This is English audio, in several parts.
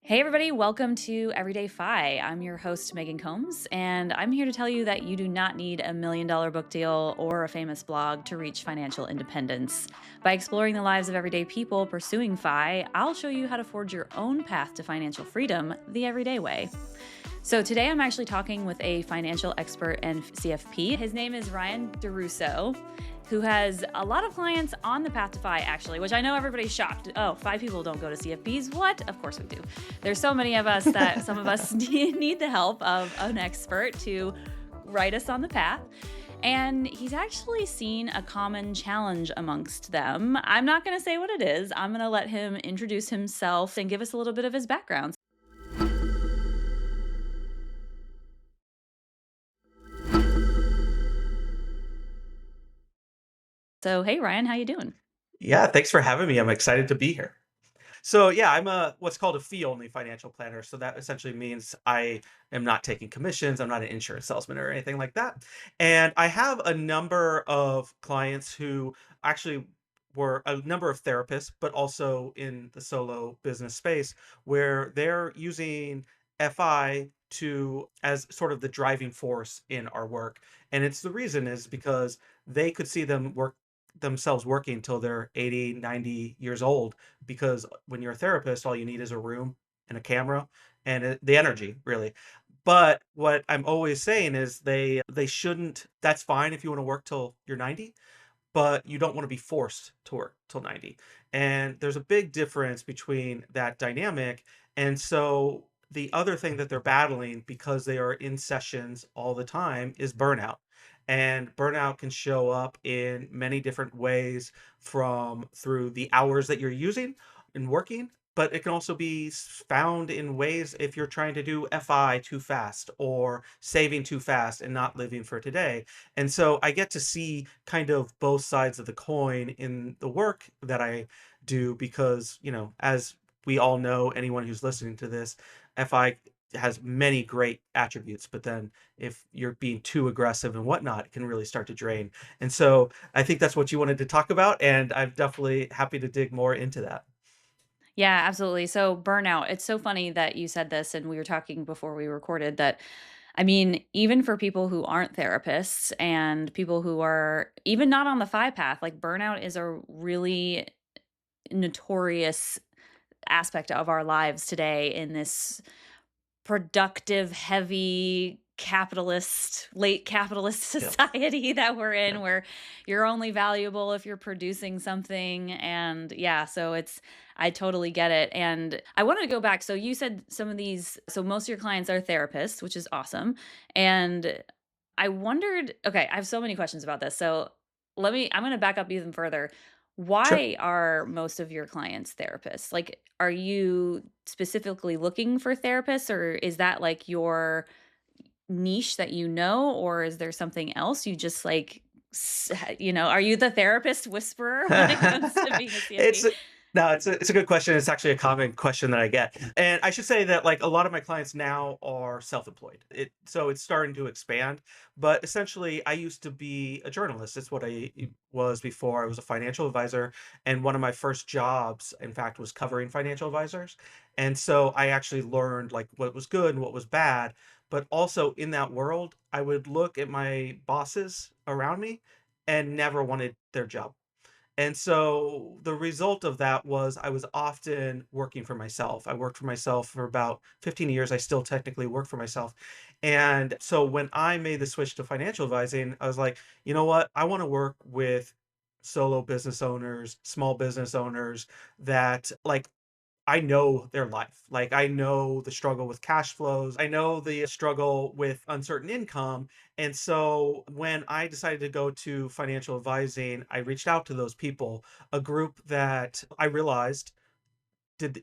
Hey, everybody, welcome to Everyday Fi. I'm your host, Megan Combs, and I'm here to tell you that you do not need $1 million book deal or a famous blog to reach financial independence. By exploring the lives of everyday people pursuing Fi, I'll show you how to forge your own path to financial freedom the everyday way. So today I'm actually talking with a financial expert and CFP. His name is Ryan Derousseau, who has a lot of clients on the path to Fi, actually, which I know everybody's shocked. Oh, Fi people don't go to CFPs. What? Of course we do. There's so many of us that some of us need the help of an expert to write us on the path. And he's actually seen a common challenge amongst them. I'm not going to say what it is. I'm going to let him introduce himself and give us a little bit of his background. So, hey, Ryan, how you doing? Yeah, thanks for having me. I'm excited to be here. So yeah, I'm a what's called a fee-only financial planner. So that essentially means I am not taking commissions. I'm not an insurance salesman or anything like that. And I have a number of clients who actually were a number of therapists, but also in the solo business space where they're using FI to as sort of the driving force in our work. And it's the reason is because they could see themselves working until they're 80, 90 years old because when you're a therapist, all you need is a room and a camera and the energy, really. But what I'm always saying is they shouldn't. That's fine if you want to work till you're 90, but you don't want to be forced to work till 90. And there's a big difference between that dynamic. And so the other thing that they're battling because they are in sessions all the time is burnout. And burnout can show up in many different ways from through the hours that you're using and working, but it can also be found in ways if you're trying to do FI too fast or saving too fast and not living for today. And so I get to see kind of both sides of the coin in the work that I do because, as we all know, anyone who's listening to this, FI has many great attributes, but then if you're being too aggressive and whatnot, it can really start to drain. And so I think that's what you wanted to talk about, and I'm definitely happy to dig more into that. Yeah, absolutely. So, burnout, it's so funny that you said this, and we were talking before we recorded that. I mean, even for people who aren't therapists and people who are even not on the FI path, like burnout is a really notorious aspect of our lives today in this productive, heavy, capitalist, late capitalist Yeah. society that we're Yeah. in, where you're only valuable if you're producing something. And yeah, so I totally get it. And I wanted to go back. So you said some of these, so most of your clients are therapists, which is awesome. And I wondered, okay, I have so many questions about this. So I'm going to back up even further. Sure. Why are most of your clients therapists? Like, are you specifically looking for therapists, or is that like your niche that you know, or is there something else you just like, are you the therapist whisperer when it comes to being a It's CFP? a no, it's a good question. It's actually a common question that I get. And I should say that, like, a lot of my clients now are self-employed. So it's starting to expand, but essentially, I used to be a journalist. That's what I was before. I was a financial advisor, and one of my first jobs, in fact, was covering financial advisors. And so I actually learned, like, what was good and what was bad, but also in that world, I would look at my bosses around me and never wanted their job. And so the result of that was I was often working for myself. I worked for myself for about 15 years. I still technically work for myself. And so when I made the switch to financial advising, I was like, you know what? I want to work with solo business owners, small business owners that like I know their life. Like, I know the struggle with cash flows. I know the struggle with uncertain income. And so when I decided to go to financial advising, I reached out to those people, a group that I realized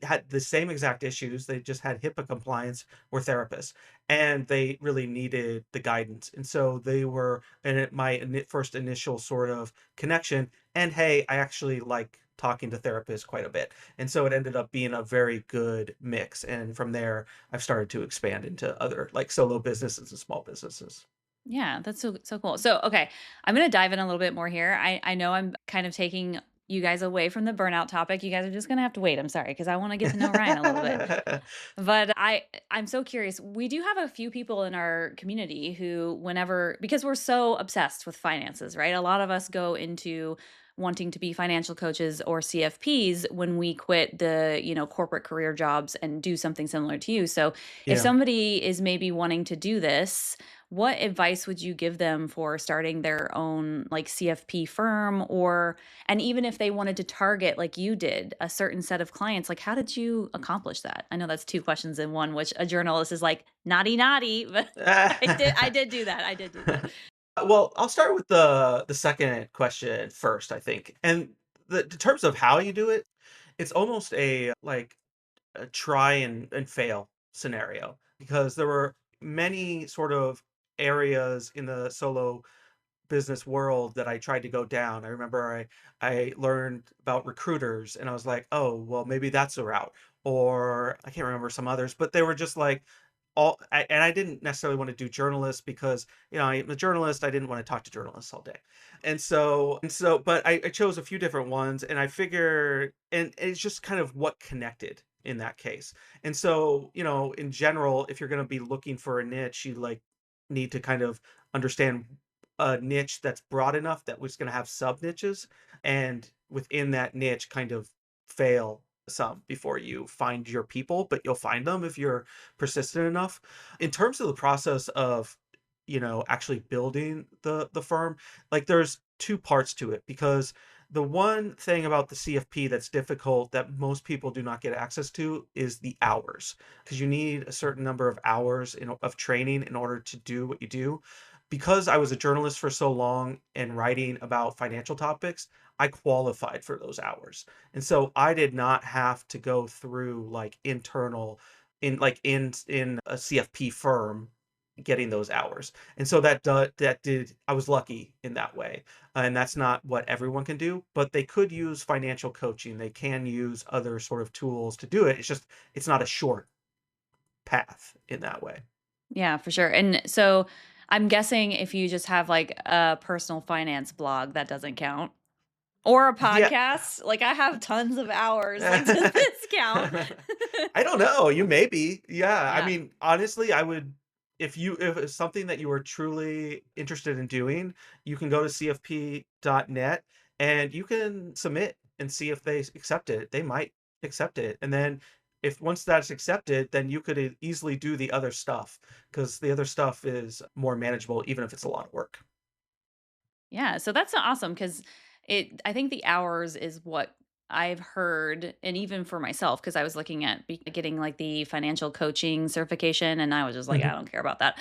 had the same exact issues. They just had HIPAA compliance, were therapists, and they really needed the guidance. And so they were my first initial sort of connection. And hey, I actually like talking to therapists quite a bit. And so it ended up being a very good mix. And from there, I've started to expand into other like solo businesses and small businesses. Yeah, that's so cool. So, okay, I'm gonna dive in a little bit more here. I know I'm kind of taking you guys away from the burnout topic. You guys are just gonna have to wait. I'm sorry, because I want to get to know Ryan a little bit. But I'm so curious. We do have a few people in our community who whenever because we're so obsessed with finances, right? A lot of us go into wanting to be financial coaches or CFPs when we quit the, corporate career jobs and do something similar to you. So, if Yeah. somebody is maybe wanting to do this, what advice would you give them for starting their own like CFP firm, or and even if they wanted to target like you did a certain set of clients, like how did you accomplish that? I know that's two questions in one, which a journalist is like naughty naughty, but I did do that. I did do that. Well, I'll start with the second question first, I think. And in terms of how you do it, it's almost a try and fail scenario because there were many sort of areas in the solo business world that I tried to go down. I remember I learned about recruiters and I was like, "Oh, well, maybe that's a route." Or I can't remember some others, but they were just like and I didn't necessarily want to do journalists because, I'm a journalist, I didn't want to talk to journalists all day. And so but I chose a few different ones and I figure and it's just kind of what connected in that case. And so, in general, if you're going to be looking for a niche, you like need to kind of understand a niche that's broad enough that was gonna have sub niches, and within that niche, kind of fail some before you find your people, but you'll find them if you're persistent enough. In terms of the process of, actually building the firm, like there's 2 parts to it because the one thing about the CFP that's difficult that most people do not get access to is the hours, because you need a certain number of hours of training in order to do what you do. Because I was a journalist for so long and writing about financial topics, I qualified for those hours. And so I did not have to go through like internal in a CFP firm getting those hours. And so that did I was lucky in that way. And that's not what everyone can do, but they could use financial coaching. They can use other sort of tools to do it. It's just it's not a short path in that way. Yeah, for sure. And so I'm guessing if you just have like a personal finance blog, that doesn't count. Or a Yeah. podcast. Like I have tons of hours. Like, does this count? I don't know, you maybe. Yeah, I Yeah. mean, honestly, I would if it's something that you are truly interested in doing, you can go to cfp.net and you can submit and see if they accept it. They might accept it. And then if once that's accepted, then you could easily do the other stuff because the other stuff is more manageable even if it's a lot of work. Yeah, so that's awesome because I think the hours is what I've heard, and even for myself, because I was looking at getting like the financial coaching certification, and I was just like, I Mhm. don't care about that.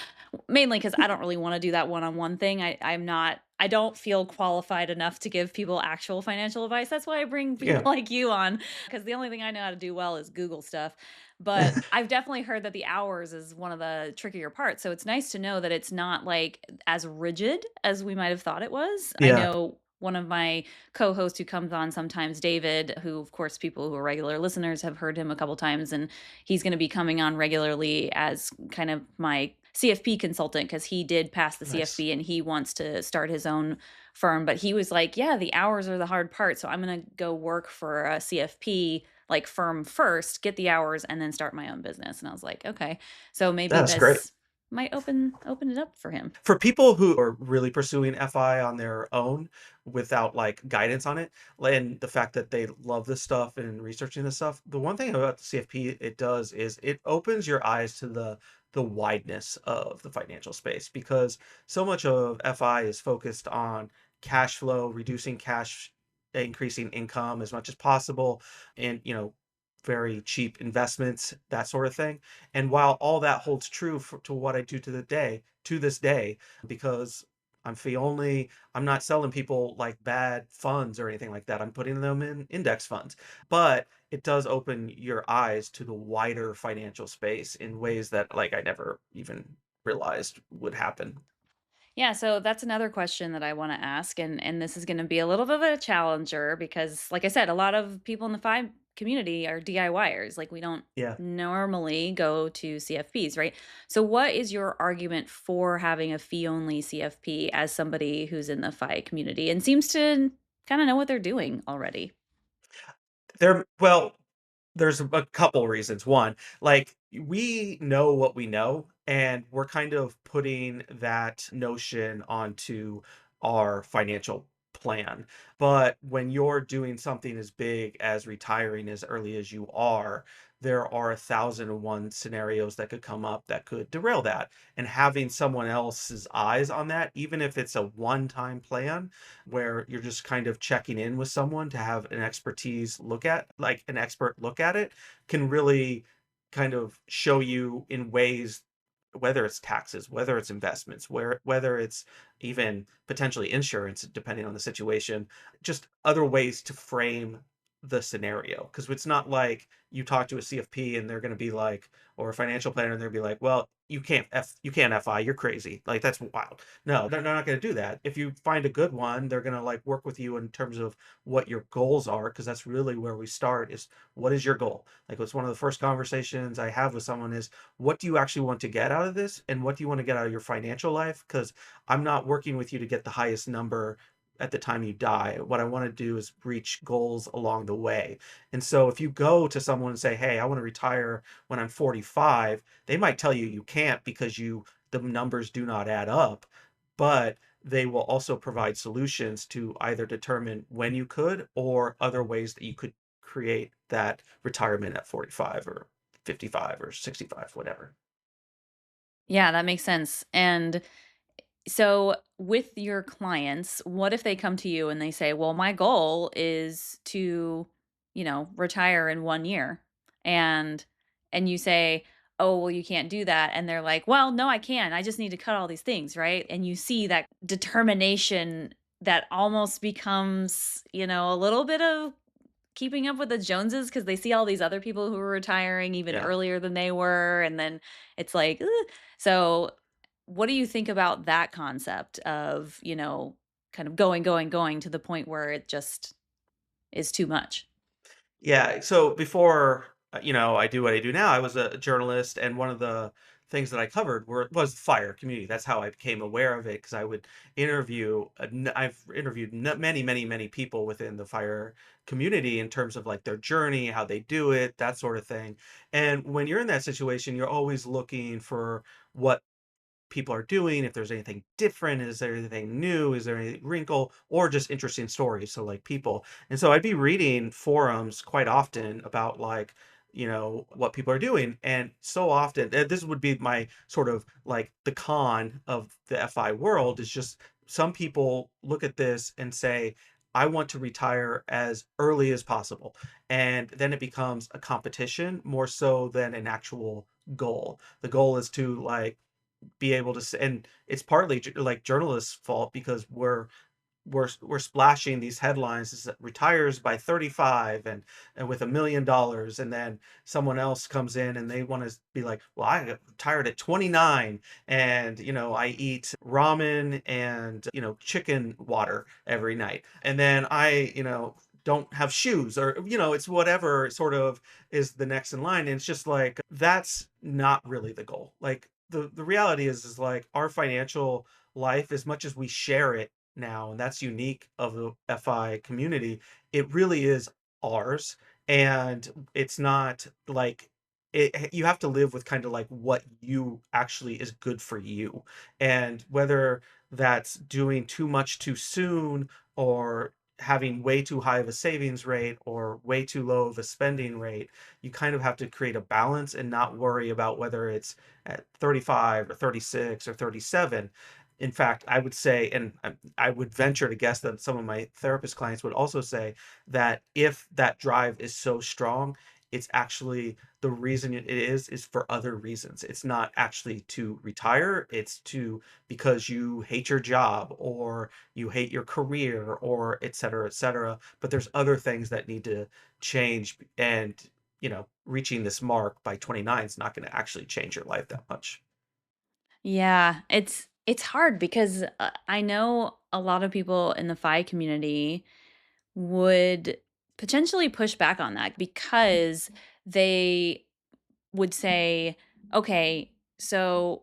Mainly because I don't really want to do that one-on-one thing. I don't feel qualified enough to give people actual financial advice. That's why I bring people Yeah. like you on, because the only thing I know how to do well is Google stuff. But I've definitely heard that the hours is one of the trickier parts. So it's nice to know that it's not like as rigid as we might have thought it was. I Yeah. know one of my co-hosts who comes on sometimes, David, who of course people who are regular listeners have heard him a couple times, and he's going to be coming on regularly as kind of my CFP consultant because he did pass the Nice. CFP and he wants to start his own firm. But he was like, yeah, the hours are the hard part. So I'm going to go work for a CFP like firm first, get the hours, and then start my own business. And I was like, okay, so maybe That's great. this might open it up for him. For people who are really pursuing FI on their own without like guidance on it, and the fact that they love this stuff and researching this stuff, the one thing about the CFP it does is it opens your eyes to the wideness of the financial space because so much of FI is focused on cash flow, reducing cash, increasing income as much as possible, and very cheap investments, that sort of thing. And while all that holds true to what I do to this day, because I'm fee only, I'm not selling people like bad funds or anything like that. I'm putting them in index funds. But it does open your eyes to the wider financial space in ways that like I never even realized would happen. Yeah, so that's another question that I want to ask, and this is going to be a little bit of a challenger because, like I said, a lot of people in the five community are DIYers. Like we don't Yeah. normally go to CFPs, right? So, what is your argument for having a fee only CFP as somebody who's in the FI community and seems to kind of know what they're doing already. Well, there's a couple reasons. One, like, we know what we know, and we're kind of putting that notion onto our financial plan. But when you're doing something as big as retiring as early as you are, there are 1,001 scenarios that could come up that could derail that. And having someone else's eyes on that, even if it's a one-time plan where you're just kind of checking in with someone to have an expert look at it, can really kind of show you in ways, whether it's taxes, whether it's investments, whether it's even potentially insurance, depending on the situation, just other ways to frame the scenario. Because it's not like you talk to a CFP and they're going to be like, or a financial planner, and they'll be like, well, you can't FI, you're crazy. Like, that's wild. No, they're not going to do that. If you find a good one, they're going to like work with you in terms of what your goals are, because that's really where we start, is what is your goal? Like, it's one of the first conversations I have with someone is, what do you actually want to get out of this? And what do you want to get out of your financial life? Because I'm not working with you to get the highest number at the time you die. What I want to do is reach goals along the way. And so if you go to someone and say, hey, I want to retire when I'm 45, they might tell you you can't because the numbers do not add up. But they will also provide solutions to either determine when you could, or other ways that you could create that retirement at 45 or 55 or 65, whatever. Yeah, that makes sense. And so, with your clients, what if they come to you and they say, "Well, my goal is to, retire in 1 year." And you say, "Oh, well, you can't do that." And they're like, "Well, no, I can. I just need to cut all these things," right? And you see that determination that almost becomes, a little bit of keeping up with the Joneses because they see all these other people who are retiring even Yeah. earlier than they were, and then it's like, "Ugh." So, what do you think about that concept of, kind of going to the point where it just is too much? Yeah, so before, I do what I do now, I was a journalist, and one of the things that I covered was the fire community. That's how I became aware of it, because I would I've interviewed many, many, many people within the fire community in terms of like their journey, how they do it, that sort of thing. And when you're in that situation, you're always looking for what people are doing, if there's anything different, is there anything new, is there any wrinkle, or just interesting stories. So like people. And so I'd be reading forums quite often about like, what people are doing. And so often, this would be my sort of like the con of the FI world, is just some people look at this and say, I want to retire as early as possible. And then it becomes a competition more so than an actual goal. The goal is to like be able to and it's partly like journalists' fault, because we're splashing these headlines is that retires by 35 and with $1 million, and then someone else comes in and they want to be like, well, I got retired at 29, and I eat ramen and chicken water every night, and then I don't have shoes, or it's whatever sort of is the next in line. And it's just like, that's not really the goal. Like, the reality is like, our financial life, as much as we share it now, and that's unique of the FI community, it really is ours. And it's not like you have to live with kind of like what you actually is good for you. And whether that's doing too much too soon, or having way too high of a savings rate or way too low of a spending rate, you kind of have to create a balance and not worry about whether it's at 35 or 36 or 37. In fact, I would say, and I would venture to guess that some of my therapist clients would also say, that if that drive is so strong, it's actually, the reason it is for other reasons. It's not actually to retire, it's to, because you hate your job, or you hate your career, or et cetera, et cetera. But there's other things that need to change. And reaching this mark by 29 is not going to actually change your life that much. Yeah, it's hard because I know a lot of people in the FI community would potentially push back on that because they would say, okay, so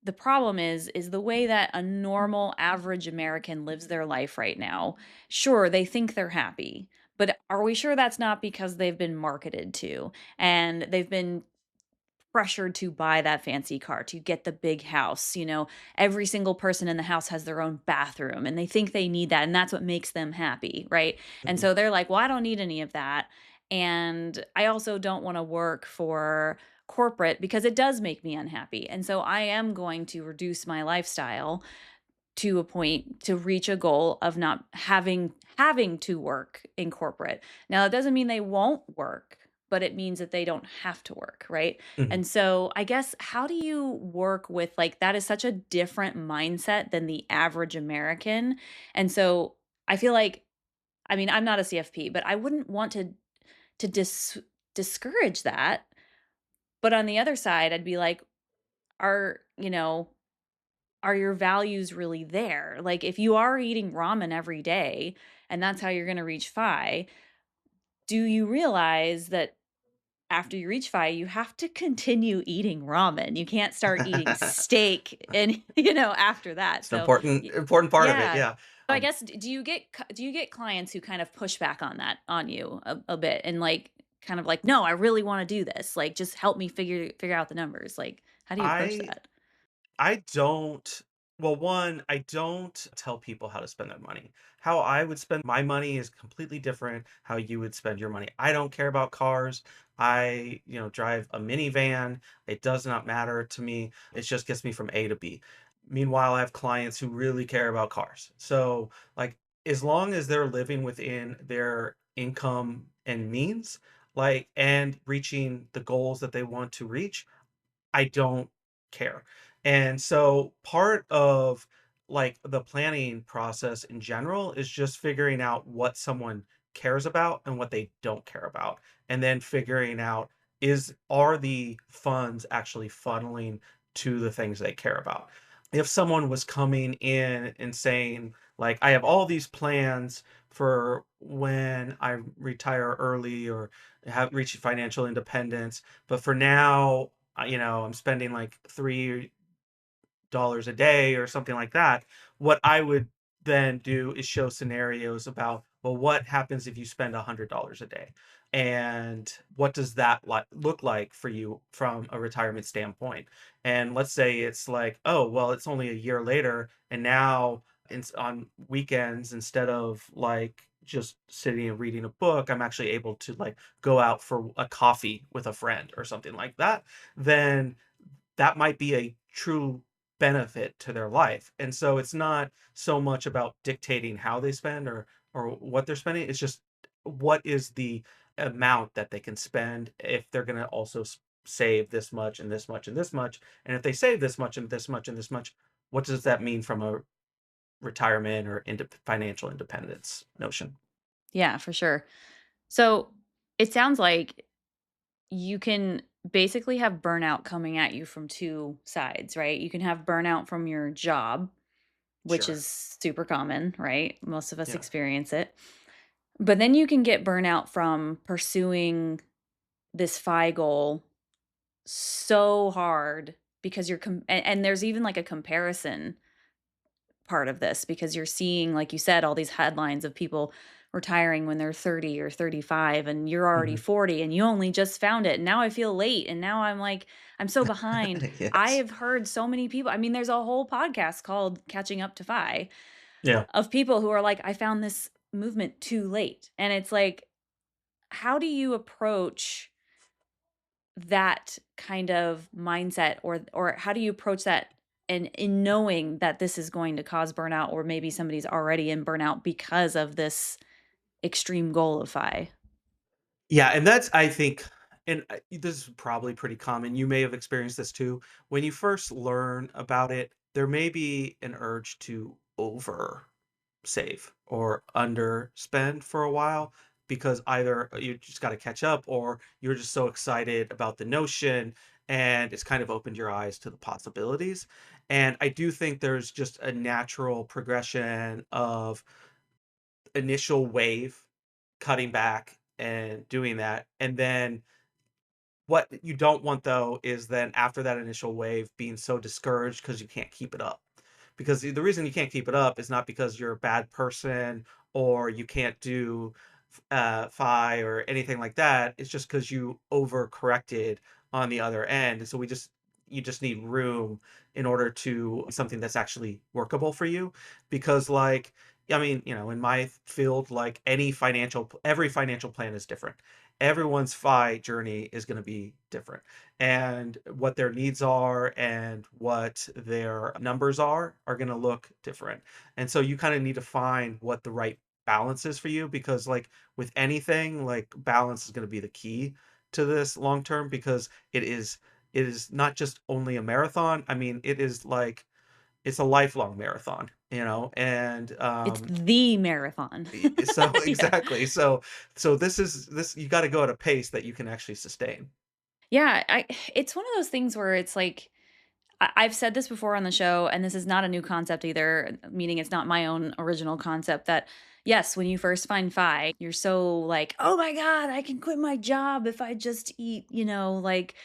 the problem is the way that a normal average American lives their life right now. Sure, they think they're happy, but are we sure that's not because they've been marketed to and they've been pressured to buy that fancy car, to get the big house? Every single person in the house has their own bathroom and they think they need that and that's what makes them happy, right? And Mhm. so they're like, "Well, I don't need any of that." And I also don't want to work for corporate because it does make me unhappy. And so I am going to reduce my lifestyle to a point to reach a goal of not having to work in corporate. Now, that doesn't mean they won't work, but it means that they don't have to work, right? Mhm. And so, I guess how do you work with like that is such a different mindset than the average American. And so, I feel like I mean, I'm not a CFP, but I wouldn't want to discourage that. But on the other side, I'd be like, are, are your values really there? Like, if you are eating ramen every day and that's how you're going to reach FI, do you realize that after you reach FI, you have to continue eating ramen? You can't start eating steak and, after that. It's an So, important y- important part of it, yeah. yeah. So I Um, guess do you get clients who kind of push back on that on you a bit and like kind of like, no, I really want to do this. Like, just help me figure out the numbers. Like, how do you approach I that? I don't well, one, I don't tell people how to spend their money. How I would spend my money is completely different how you would spend your money. I don't care about cars. Drive a minivan. It does not matter to me. It just gets me from A to B. Meanwhile, I have clients who really care about cars. So, like, as long as they're living within their income and means, like, and reaching the goals that they want to reach, I don't care. And so part of like the planning process in general is just figuring out what someone cares about and what they don't care about. And then figuring out are the funds actually funneling to the things they care about. If someone was coming in and saying like I have all these plans for when I retire early or have reached financial independence, but for now I'm spending like $3 a day or something like that. What I would then do is show scenarios about, well, what happens if you spend $100 a day? And what does that look like for you from a retirement standpoint? And let's say it's like, oh, well, it's only a year later. And now it's on weekends, instead of like just sitting and reading a book, I'm actually able to like go out for a coffee with a friend or something like that. Then that might be a true benefit to their life. And so it's not so much about dictating how they spend or what they're spending. It's just what is the amount that they can spend if they're going to also save this much and this much and this much. And if they save this much and this much and this much, what does that mean from a retirement or financial independence notion? Yeah, for sure. So it sounds like you can basically have burnout coming at you from two sides, right? You can have burnout from your job, which Sure. is super common, right? Most of us Yeah. experience it. But then you can get burnout from pursuing this FI goal so hard because and there's even like a comparison part of this because you're seeing, like you said, all these headlines of people retiring when they're 30 or 35 and you're already Hmm. 40 and you only just found it. And now I feel late and now I'm like, I'm so behind. I Yes. have heard so many people. I mean, there's a whole podcast called Catching Up to FI Yeah. of people who are like, I found this movement too late. And it's like, how do you approach that kind of mindset or how do you approach that and in knowing that this is going to cause burnout or maybe somebody's already in burnout because of this extreme goal of FI? Yeah, and that's I think and this is probably pretty common. You may have experienced this too. When you first learn about it, there may be an urge to over save or underspend for a while because either you just got to catch up or you're just so excited about the notion and it's kind of opened your eyes to the possibilities. And I do think there's just a natural progression of initial wave cutting back and doing that, and then What you don't want though is then after that initial wave being so discouraged because you can't keep it up. Because the reason you can't keep it up is not because you're a bad person or you can't do fi or anything like that. It's just because you overcorrected on the other end. So we just you just need room in order to something that's actually workable for you. Because like I mean, in my field, like every financial plan is different. Everyone's fi journey is going to be different, and what their needs are and what their numbers are going to look different. And so you kind of need to find what the right balance is for you, because like with anything, like balance is going to be the key to this long term, because it is not just only a marathon. I mean, it's a lifelong marathon, and It's the marathon. so Yeah. exactly. So this you got to go at a pace that you can actually sustain. Yeah, it's one of those things where it's like I've said this before on the show, and this is not a new concept either, meaning it's not my own original concept that yes, when you first find fi, you're so like, "Oh my god, I can quit my job if I just eat, like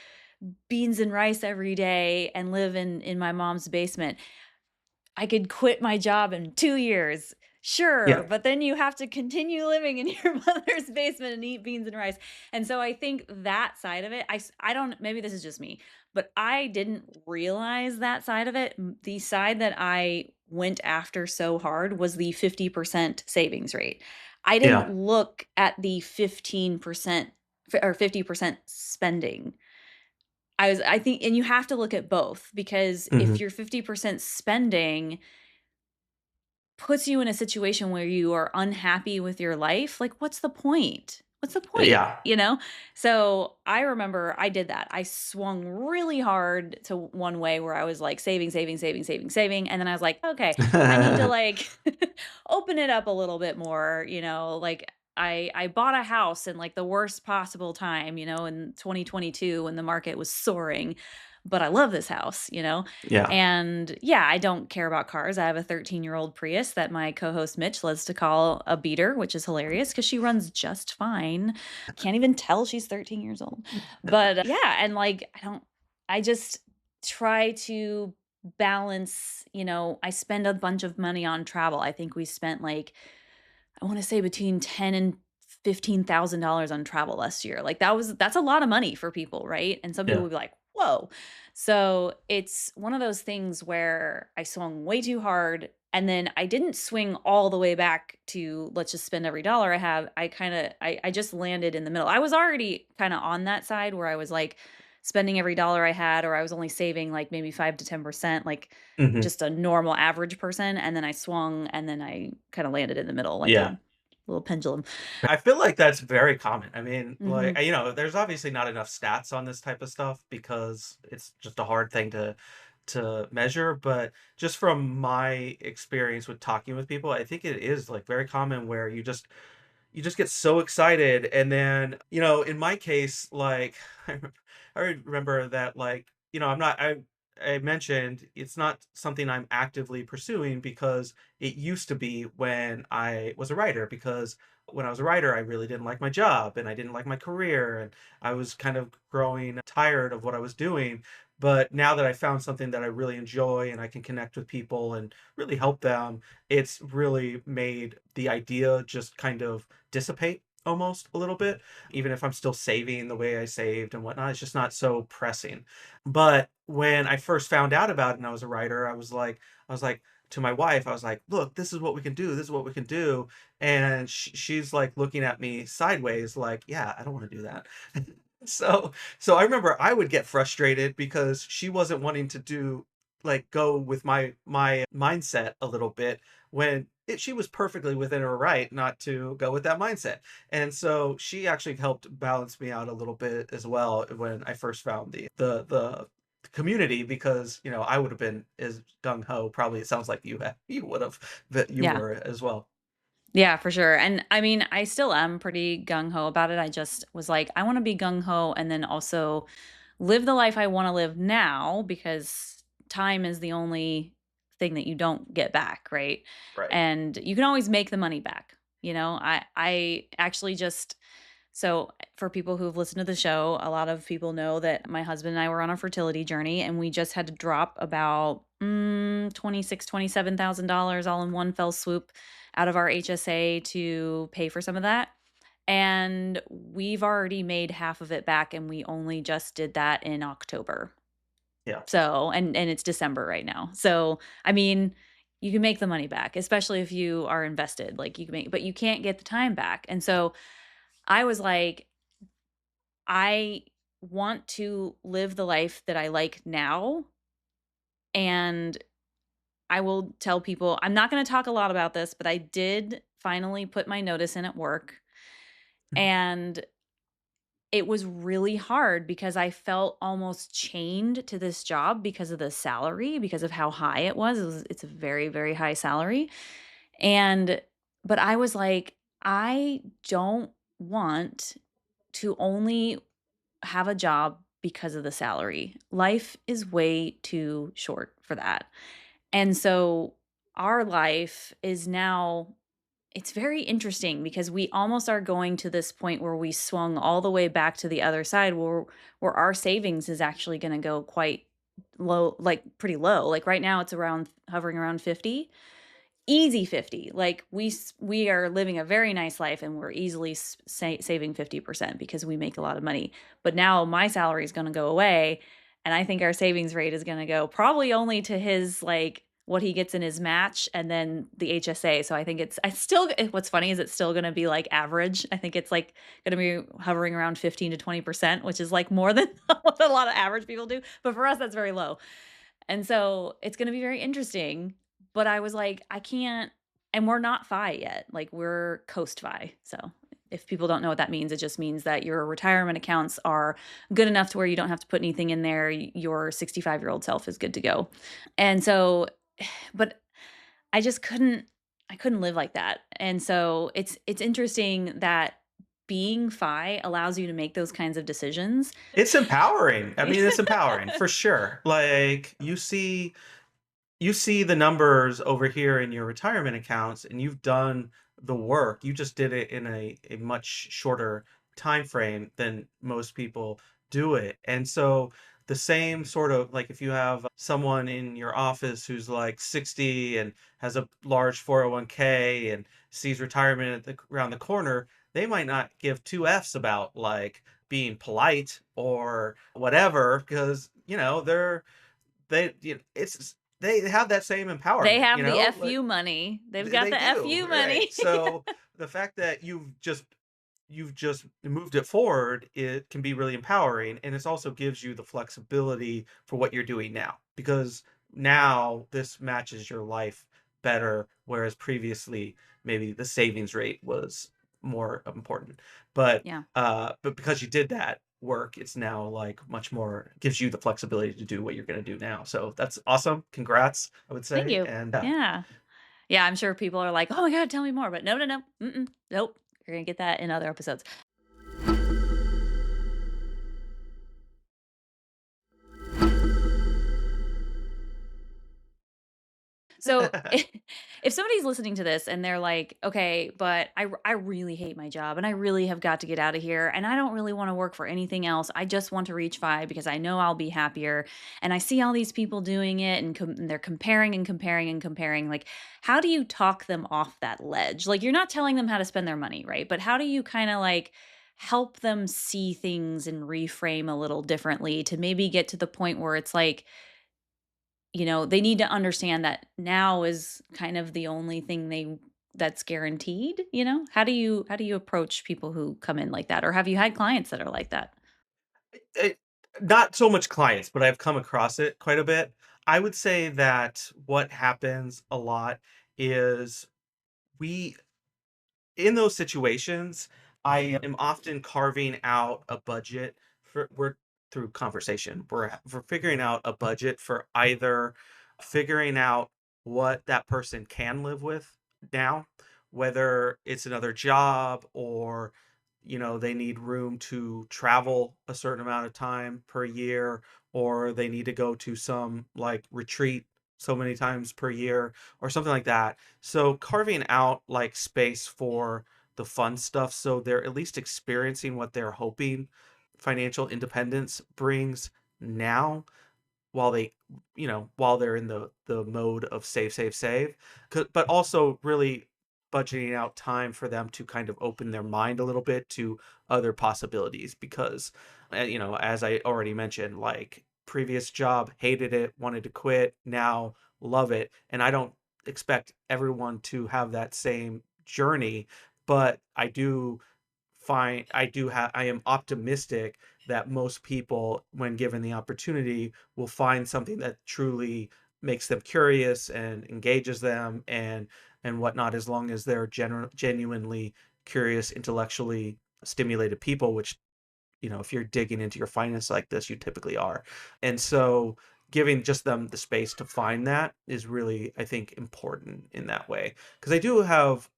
beans and rice every day and live in my mom's basement." I could quit my job in 2 years. Sure, Yeah. but then you have to continue living in your mother's basement and eat beans and rice. And so I think that side of it, I don't, maybe this is just me, but I didn't realize that side of it. The side that I went after so hard was the 50% savings rate. I didn't Yeah. look at the 15% or 50% spending. I think, and you have to look at both, because if Mhm. you're 50% spending puts you in a situation where you are unhappy with your life, like, what's the point? What's the point? Yeah. So I remember I did that. I swung really hard to one way where I was like saving, saving, saving, saving, saving. And then I was like, okay, I need to like open it up a little bit more, like I bought a house in like the worst possible time, in 2022 when the market was soaring. But I love this house. Yeah. And yeah, I don't care about cars. I have a 13-year-old Prius that my co-host Mitch loves to call a beater, which is hilarious because she runs just fine. Can't even tell she's 13 years old. But yeah, and like I just try to balance, I spend a bunch of money on travel. I think we spent like I want to say between 10 and $15,000 on travel last year. Like that's a lot of money for people, right? And some people Yeah. would be like, "Whoa." So, it's one of those things where I swung way too hard and then I didn't swing all the way back to let's just spend every dollar I have. I just landed in the middle. I was already kind of on that side where I was like spending every dollar I had, or I was only saving like maybe 5 to 10%, like Mhm. just a normal average person, and then I swung and then I kind of landed in the middle like Yeah. a little pendulum. I feel like that's very common. I mean, like, Mhm. there's obviously not enough stats on this type of stuff because it's just a hard thing to measure, but just from my experience with talking with people, I think it is like very common where you just get so excited, and then in my case, like I remember that, like, I mentioned it's not something I'm actively pursuing because it used to be when I was a writer, because when I was a writer I really didn't like my job and I didn't like my career, and I was kind of growing tired of what I was doing. But now that I found something that I really enjoy and I can connect with people and really help them, it's really made the idea just kind of dissipate almost a little bit. Even if I'm still saving the way I saved and whatnot, it's just not so pressing. But when I first found out about it and I was a writer, I was like to my wife, I was like, look, this is what we can do. This is what we can do. And she's like looking at me sideways, like, yeah, I don't want to do that. So I remember I would get frustrated because she wasn't wanting to go with my mindset a little bit, when she was perfectly within her right not to go with that mindset. And so she actually helped balance me out a little bit as well when I first found the community, because I would have been as gung ho, probably it sounds like you would have, that you Yeah. were as well. Yeah, for sure. And I mean, I still am pretty gung ho about it. I just was like, I want to be gung ho and then also live the life I want to live now, because time is the only thing that you don't get back, right? Right. And you can always make the money back. I actually just so for people who've listened to the show, a lot of people know that my husband and I were on a fertility journey, and we just had to drop about $27,000 all in one fell swoop out of our HSA to pay for some of that. And we've already made half of it back, and we only just did that in October. Yeah. So, and it's December right now. So, I mean, you can make the money back, especially if you are invested. Like you can make, but you can't get the time back. And so I was like, I want to live the life that I like now. And I will tell people, I'm not going to talk a lot about this, but I did finally put my notice in at work. And it was really hard because I felt almost chained to this job because of the salary, because of how high it was. It's a very, very high salary. And, but I was like, I don't want to only have a job because of the salary. Life is way too short for that. And so our life is now, it's very interesting because we almost are going to this point where we swung all the way back to the other side where our savings is actually going to go quite low, like pretty low. Like right now it's around hovering around 50, easy 50. Like we are living a very nice life and we're easily saving 50% because we make a lot of money. But now my salary is going to go away, and I think our savings rate is going to go probably only to his, like what he gets in his match and then the HSA. So I think what's funny is it's still going to be like average. I think it's like going to be hovering around 15 to 20%, which is like more than what a lot of average people do. But for us, that's very low. And so it's going to be very interesting. But I was like, I can't, and we're not FI yet. Like we're Coast FI. So if people don't know what that means, it just means that your retirement accounts are good enough to where you don't have to put anything in there. Your 65-year-old self is good to go. And so, but I just I couldn't live like that. And so it's interesting that being FI allows you to make those kinds of decisions. It's empowering. I mean, it's empowering for sure. Like you see the numbers over here in your retirement accounts and you've done the work. You just did it in a much shorter time frame than most people do it. And so the same sort of like if you have someone in your office who's like 60 and has a large 401k and sees retirement around the corner, they might not give two F's about like being polite or whatever because they have that same They empowerment, have the like FU money. They've got they the do, FU right? money. So the fact that you've just moved it forward, it can be really empowering, and it also gives you the flexibility for what you're doing now because now this matches your life better, whereas previously maybe the savings rate was more important. But Yeah. but because you did that work, it's now like much more gives you the flexibility to do what you're going to do now. So that's awesome. Congrats, I would Thank say. you. And Yeah. Yeah, I'm sure people are like, "Oh my god, tell me more." But no, no, no. Mm-mm. Nope. You're going to get that in other episodes. So if somebody's listening to this and they're like, okay, but I really hate my job and I really have got to get out of here and I don't really want to work for anything else. I just want to reach five because I know I'll be happier. And I see all these people doing it and they're comparing and comparing and comparing. Like, how do you talk them off that ledge? Like, you're not telling them how to spend their money, right? But how do you kind of like help them see things and reframe a little differently to maybe get to the point where it's like, they need to understand that now is kind of the only thing that's guaranteed? How do you approach people who come in like that? Or have you had clients that are like that? it, not so much clients, but I've come across it quite a bit. I would say that what happens a lot is we in those situations, I am often carving out a budget for we're through conversation. We're figuring out a budget for either figuring out what that person can live with now, whether it's another job or they need room to travel a certain amount of time per year or they need to go to some like retreat so many times per year or something like that. So carving out like space for the fun stuff, so they're at least experiencing what they're hoping financial independence brings now, while they while they're in the mode of save, save, save. But also really budgeting out time for them to kind of open their mind a little bit to other possibilities, because as I already mentioned, like, previous job, hated it, wanted to quit, now love it. And I don't expect everyone to have that same journey, but I am optimistic that most people, when given the opportunity, will find something that truly makes them curious and engages them, and whatnot, as long as they're genuinely curious, intellectually stimulated people, which, if you're digging into your finance like this, you typically are. And so giving just them the space to find that is really, I think, important in that way. Because I do have,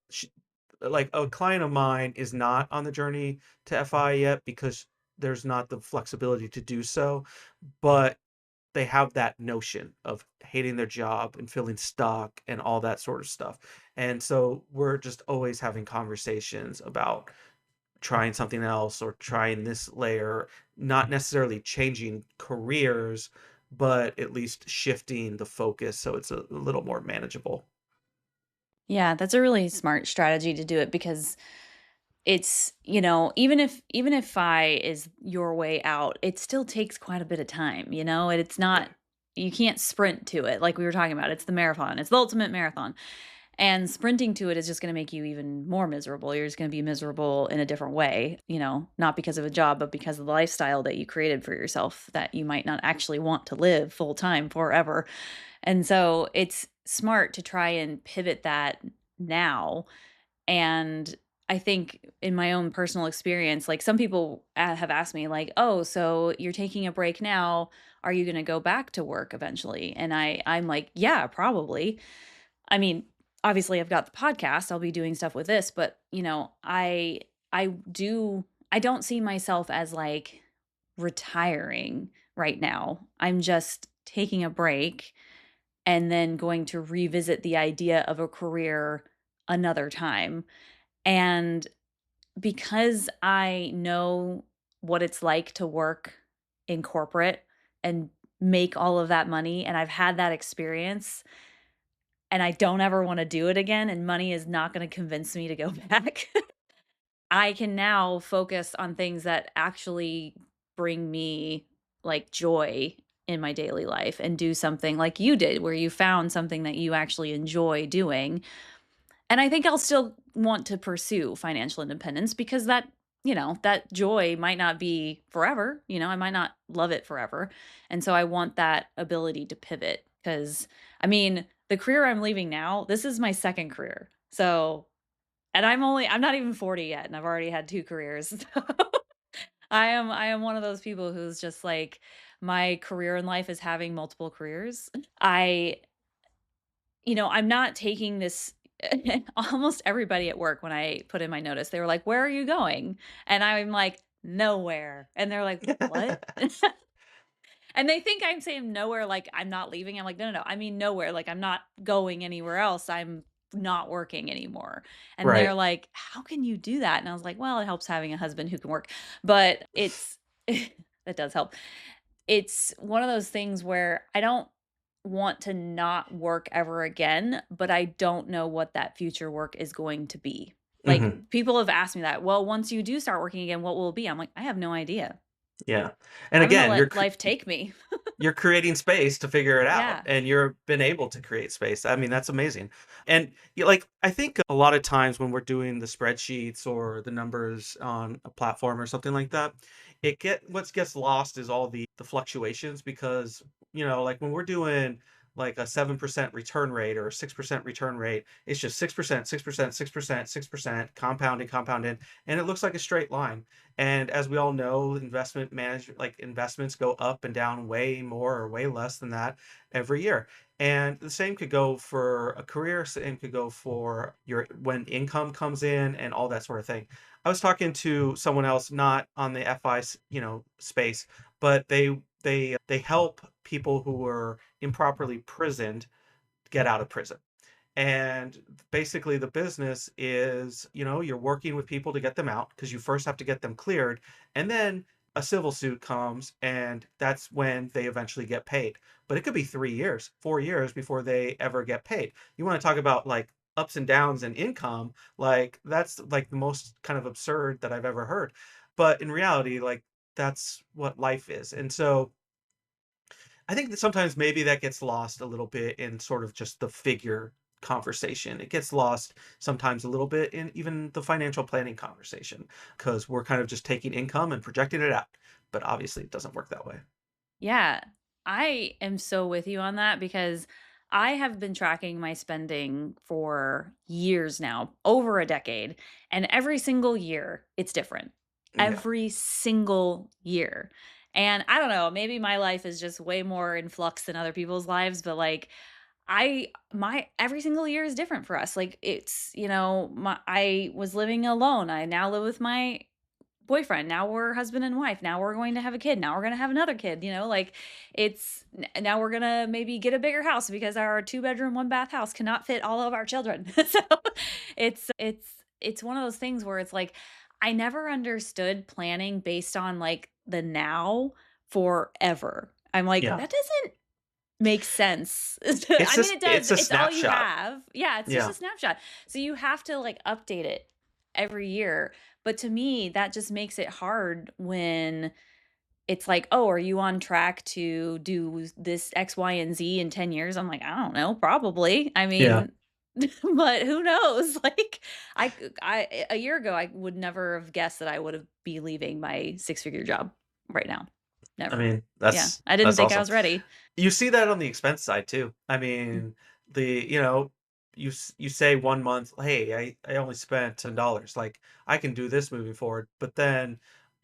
like, a client of mine is not on the journey to FI yet, because there's not the flexibility to do so, but they have that notion of hating their job and feeling stuck and all that sort of stuff. And so we're just always having conversations about trying something else or trying this layer, not necessarily changing careers, but at least shifting the focus so it's a little more manageable. Yeah, that's a really smart strategy to do it because it's, even if FI is your way out, it still takes quite a bit of time, and it's Yeah. not you can't sprint to it like we were talking about. It's the marathon. It's the ultimate marathon. And sprinting to it is just gonna make you even more miserable. You're just gonna be miserable in a different way, not because of a job, but because of the lifestyle that you created for yourself that you might not actually want to live full time forever. And so it's smart to try and pivot that now. And I think in my own personal experience, like, some people have asked me, like, "Oh, so you're taking a break now. Are you going to go back to work eventually?" And I'm like, "Yeah, probably." I mean, obviously I've got the podcast. I'll be doing stuff with this, but I don't see myself as, like, retiring right now. I'm just taking a break and then going to revisit the idea of a career another time. And because I know what it's like to work in corporate and make all of that money, and I've had that experience, and I don't ever wanna do it again, and money is not gonna convince me to go back, I can now focus on things that actually bring me, like, joy in my daily life and do something like you did, where you found something that you actually enjoy doing. And I think I'll still want to pursue financial independence because that joy might not be forever, I might not love it forever. And so I want that ability to pivot because, I mean, the career I'm leaving now, this is my second career. So, and I'm not even 40 yet and I've already had two careers. I am one of those people who's just like, my career in life is having multiple careers. I I'm not taking this. Almost everybody at work, when I put in my notice, they were like, "Where are you going?" And I'm like, "Nowhere." And they're like, "What?" And they think I'm saying nowhere like I'm not leaving. I'm like, "No, no, no. I mean nowhere. Like I'm not going anywhere else. I'm not working anymore." And they're Right. like, "How can you do that?" And I was like, "Well, it helps having a husband who can work." But it's that does help. It's one of those things where I don't want to not work ever again, but I don't know what that future work is going to be. Like, Hmm. people have asked me that, "Well, once you do start working again, what will it be?" I'm like, "I have no idea. Yeah. And I'm gonna again, let life take me." you're creating space to figure it out, Yeah. and you've been able to create space. I mean, that's amazing. And like, I think a lot of times when we're doing the spreadsheets or the numbers on a platform or something like that, what gets lost is all the fluctuations, because like, when we're doing like a 7% return rate or a 6% return rate, it's just 6%, 6%, 6%, 6%, compounding, compounding, and it looks like a straight line. And as we all know, investment management, like, investments go up and down way more or way less than that every year. And the same could go for a career, same could go for your when income comes in and all that sort of thing. I was talking to someone else, not on the FI, space, but they help people who were improperly prisoned get out of prison. And basically the business is, you're working with people to get them out because you first have to get them cleared, and then a civil suit comes, and that's when they eventually get paid. But it could be 3 years, 4 years before they ever get paid. You want to talk about like ups and downs and income, like that's like the most kind of absurd that I've ever heard. But in reality, like that's what life is. And so I think that sometimes maybe that gets lost a little bit in sort of just the figure conversation. It gets lost sometimes a little bit in even the financial planning conversation because we're kind of just taking income and projecting it out. But obviously, it doesn't work that way. Yeah, I am so with you on that because I have been tracking my spending for years now, over a decade, and every single year it's different. Yeah. Every single year. And I don't know, maybe my life is just way more in flux than other people's lives, but like my every single year is different for us. Like I was living alone. I now live with my boyfriend. Now we're husband and wife. Now we're going to have a kid. Now we're going to have another kid, like now we're going to maybe get a bigger house because our 2 bedroom, 1 bath house cannot fit all of our children. So it's one of those things where it's like I never understood planning based on like the now forever. I'm like, Yeah. that doesn't make sense. I mean, it does. It's a It's all you snapshot. have. Yeah, it's just a Yeah. snapshot. So you have to like update it every year. But to me, that just makes it hard when it's like, "Oh, are you on track to do this X, Y, and Z in 10 years?" I'm like, "I don't know, probably." I Yeah. mean, but who knows? Like I a year ago, I would never have guessed that I would have be leaving my six-figure job right now. I Never. mean, Yeah, I didn't that's think I awesome. was ready. You see that on the expense side too. I Mm. mean, you say 1 month, "Hey, I only spent $10. Like, I can do this moving forward." But then,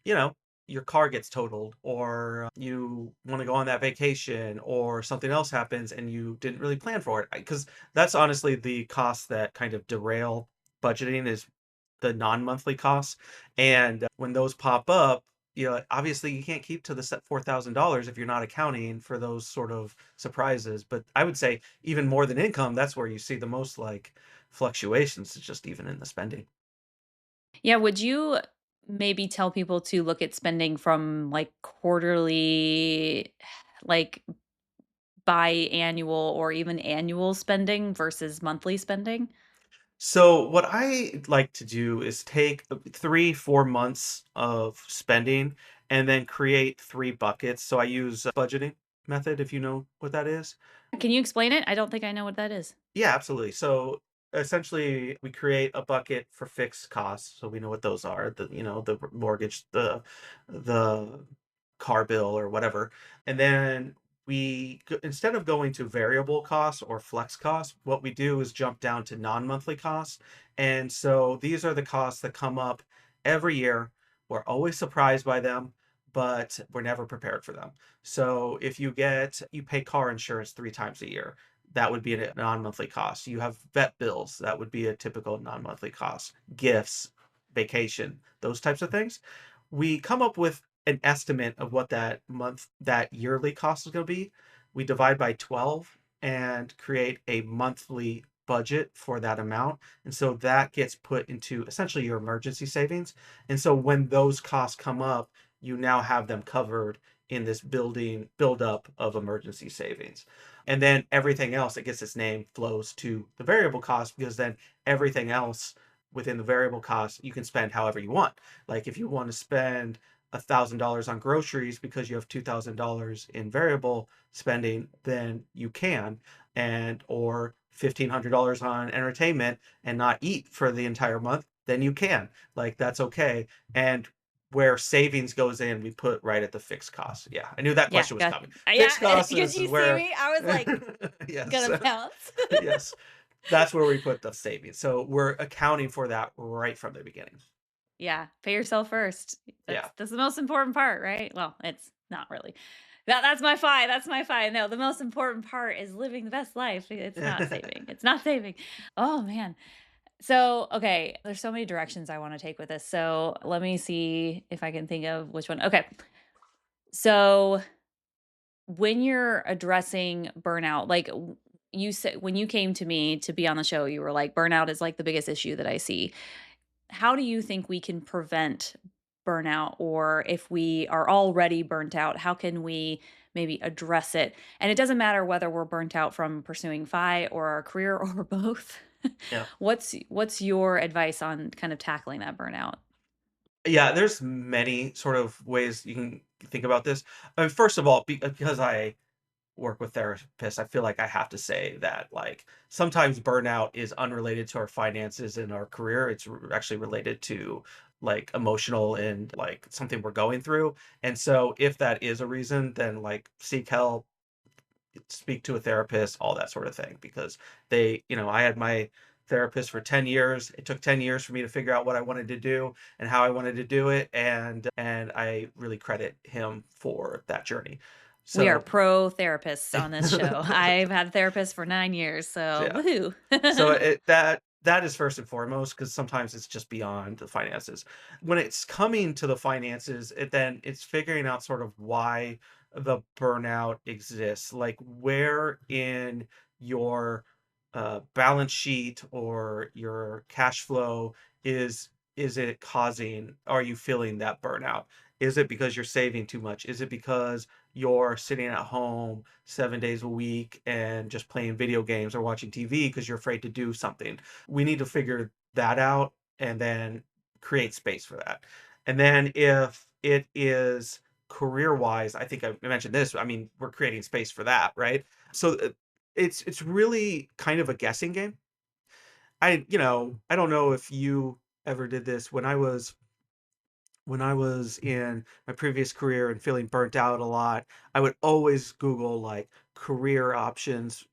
you know, your car gets totaled, or you wanna go on that vacation, or something else happens and you didn't really plan for it. Because that's honestly the costs that kind of derail budgeting is the non-monthly costs, and when those pop up, obviously you can't keep to the set $4,000 if you're not accounting for those sort of surprises. But I would say even more than income, that's where you see the most like fluctuations, just even in the spending. Yeah, would you maybe tell people to look at spending from like quarterly, like biannual or even annual spending versus monthly spending? So what I like to do is take 3, 4 months of spending and then create 3 buckets. So I use a budgeting method, if you know what that is. Can you explain it? I don't think I know what that is. Yeah, absolutely. So essentially, we create a bucket for fixed costs, so we know what those are. The mortgage, the car bill, or whatever. And then instead of going to variable costs or flex costs, what we do is jump down to non-monthly costs. And so these are the costs that come up every year. We're always surprised by them, but we're never prepared for them. So if you pay car insurance 3 times a year, that would be a non-monthly cost. You have vet bills, that would be a typical non-monthly cost. Gifts, vacation, those types of things. We come up with an estimate of what that yearly cost is going to be. We divide by 12 and create a monthly budget for that amount. And so that gets put into essentially your emergency savings. And so when those costs come up, you now have them covered in this build up of emergency savings. And then everything else that gets its name flows to the variable cost, because then everything else within the variable cost you can spend however you want. Like if you want to spend $1,000 on groceries because you have $2,000 in variable spending, then you can, and or $1,500 on entertainment and not eat for the entire month, then you can. Like that's okay. And where savings goes in, we put right at the fixed cost. Yeah, I knew that Yeah, question was go coming. yeah, Fixed costs could is you see where, me? I was like yes, gonna pounce. yes, that's where we put the savings. So we're accounting for that right from the beginning. Yeah, pay yourself first. Yeah. That's the most important part, right? Well, it's not really. That's my fight. No, the most important part is living the best life. It's not saving. It's not saving. Oh man. So, okay, there's so many directions I want to take with this. So, let me see if I can think of which one. Okay. So, when you're addressing burnout, like you said when you came to me to be on the show, you were like, burnout is like the biggest issue that I see. How do you think we can prevent burnout? Or if we are already burnt out, how can we maybe address it? And it doesn't matter whether we're burnt out from pursuing or our career or both. Yeah. What's your advice on kind of tackling that burnout? Yeah, there's many sort of ways you can think about this. I mean, first of all, because I work with therapists, I feel like I have to say that like sometimes burnout is unrelated to our finances and our career. It's actually related to like emotional and like something we're going through. And so if that is a reason, then like seek help, speak to a therapist, all that sort of thing. Because I had my therapist for 10 years. It took 10 years for me to figure out what I wanted to do and how I wanted to do it. And I really credit him for that journey. We are So pro therapists on this show. I've had a therapist for 9 years, so yeah. So woohoo. that is first and foremost because sometimes it's just beyond the finances. When it's coming to the finances, then it's figuring out sort of why the burnout exists. Like where in your balance sheet or your cash flow is it causing? Are you feeling that burnout? Is it because you're saving too much? Is it because you're sitting at home 7 days a week and just playing video games or watching TV because you're afraid to do something? We need to figure that out and then create space for that. And then if it is career wise, I think I mentioned this. I mean, we're creating space for that, right? So it's really kind of a guessing game. I don't know if you ever did this when I was in my previous career and feeling burnt out a lot, I would always Google like career options,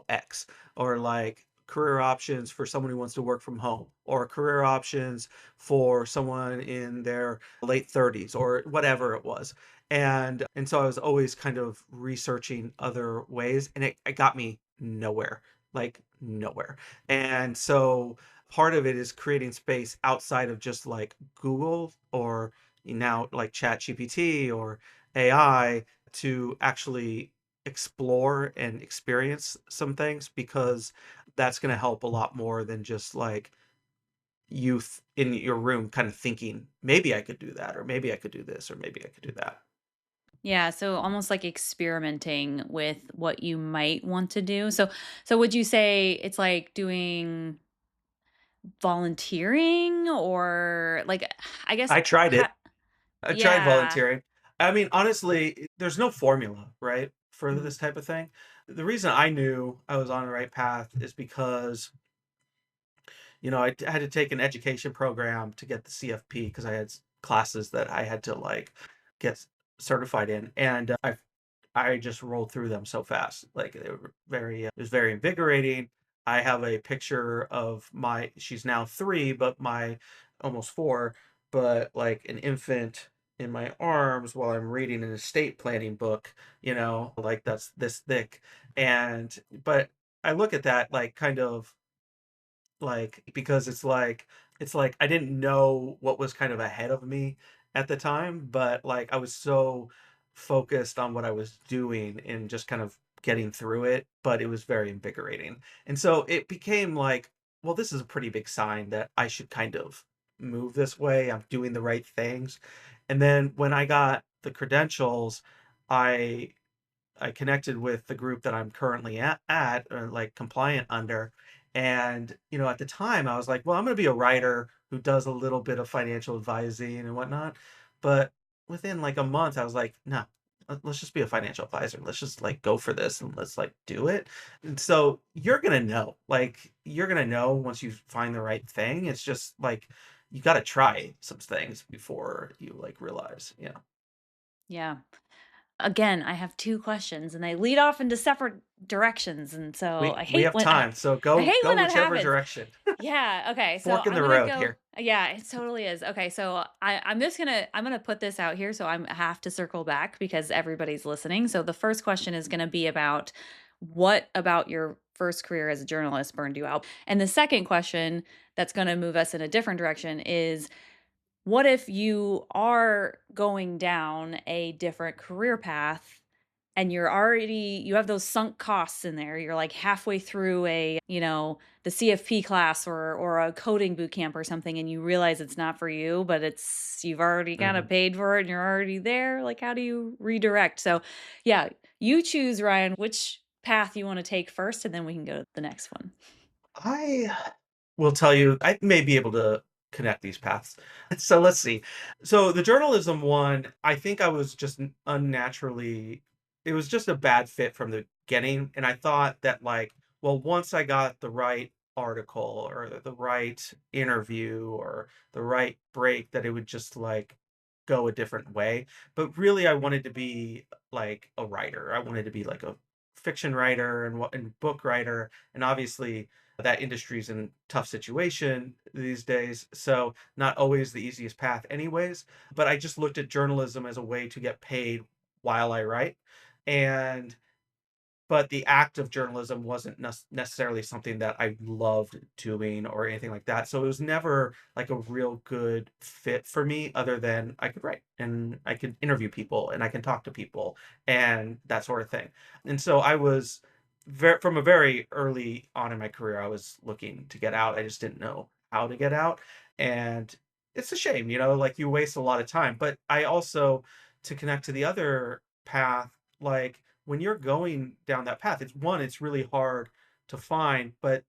X, or like career options for someone who wants to work from home, or career options for someone in their late 30s, or whatever it was. And so I was always kind of researching other ways, and it got me nowhere, like nowhere. And so part of it is creating space outside of just like Google or now like Chat GPT or AI to actually explore and experience some things because that's going to help a lot more than just like youth in your room kind of thinking maybe I could do that or maybe I could do this or maybe I could do that. Yeah, so almost like experimenting with what you might want to do. So would you say it's like doing volunteering or like I guess I tried ha it. I tried yeah. volunteering. I mean, honestly, there's no formula, right, for Mhm. this type of thing. The reason I knew I was on the right path is because, I had to take an education program to get the CFP because I had classes that I had to like get certified in, and I just rolled through them so fast. Like they were it was very invigorating. I have a picture of she's now 3, but my almost 4, but like an infant in my arms while I'm reading an estate planning book, like that's this thick. But I look at that like kind of like, because it's like I didn't know what was kind of ahead of me at the time, but, like, I was so focused on what I was doing and just kind of getting through it, but it was very invigorating. And so it became like, well, this is a pretty big sign that I should kind of move this way. I'm doing the right things. And then when I got the credentials, I I connected with the group that I'm currently at or like compliant under. And, at the time I was like, well, I'm going to be a writer who does a little bit of financial advising and whatnot. But within like a month, I was like, no, let's just be a financial advisor. Let's just like go for this and let's like do it. And so you're going to know once you find the right thing. It's just like, you got to try some things before you like realize, Yeah. Again, I have 2 questions and they lead off into separate directions, and so we have time. So I go hate when that whichever happens. direction. Yeah, okay, so Fork in I'm the gonna road go here. yeah, it totally is. Okay, so I'm gonna put this out here, so I have to circle back because everybody's listening. So the first question is gonna be about what about your first career as a journalist burned you out? And the second question that's gonna move us in a different direction is what if you are going down a different career path and you have those sunk costs in there. You're like halfway through the CFP class or a coding boot camp or something, and you realize it's not for you, but you've already kind of Mhm. paid for it and you're already there. Like, how do you redirect? So, yeah, you choose, Ryan, which path you want to take first, and then we can go to the next one. I will tell you, I may be able to connect these paths. So let's see. So the journalism one, I think I was just unnaturally, it was just a bad fit from the beginning. And I thought that, like, well, once I got the right article or the right interview or the right break, that it would just like go a different way. But really, I wanted to be like a writer. I wanted to be like a fiction writer and book writer. And obviously, that industry's in tough situation these days, so not always the easiest path anyways, but I just looked at journalism as a way to get paid while I write, and but the act of journalism wasn't necessarily something that I loved doing or anything like that. So it was never like a real good fit for me, other than I could write and I could interview people and I can talk to people and that sort of thing. And so I was from a very early on in my career, I was looking to get out. I just didn't know how to get out. And it's a shame, like you waste a lot of time. But I also, to connect to the other path, like when you're going down that path, it's really hard to find, but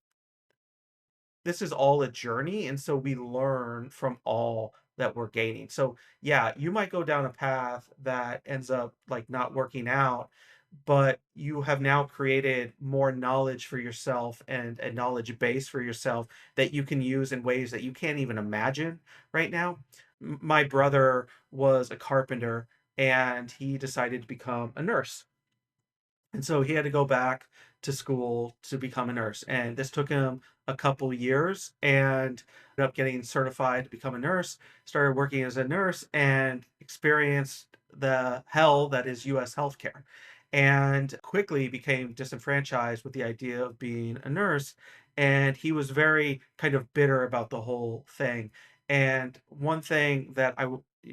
this is all a journey, and so we learn from all that we're gaining. So, yeah, you might go down a path that ends up like not working out, but you have now created more knowledge for yourself and a knowledge base for yourself that you can use in ways that you can't even imagine right now. My brother was a carpenter and he decided to become a nurse, and so he had to go back to school to become a nurse. And this took him a couple years and ended up getting certified to become a nurse, started working as a nurse, and experienced the hell that is US healthcare. And quickly became disenfranchised with the idea of being a nurse. And he was very kind of bitter about the whole thing. And one thing that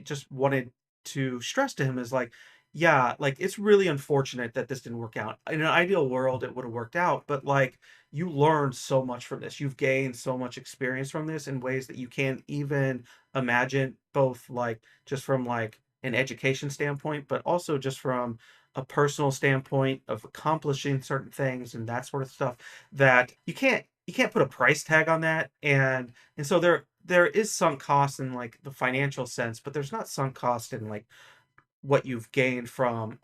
just wanted to stress to him is like, yeah, like, it's really unfortunate that this didn't work out. In an ideal world, it would've worked out, but, like, you learned so much from this. You've gained so much experience from this in ways that you can't even imagine, both, like, just from, like, an education standpoint, but also just from a personal standpoint of accomplishing certain things and that sort of stuff, that you can't put a price tag on that, and so there is sunk cost in, like, the financial sense, but there's not sunk cost in, like, what you've gained from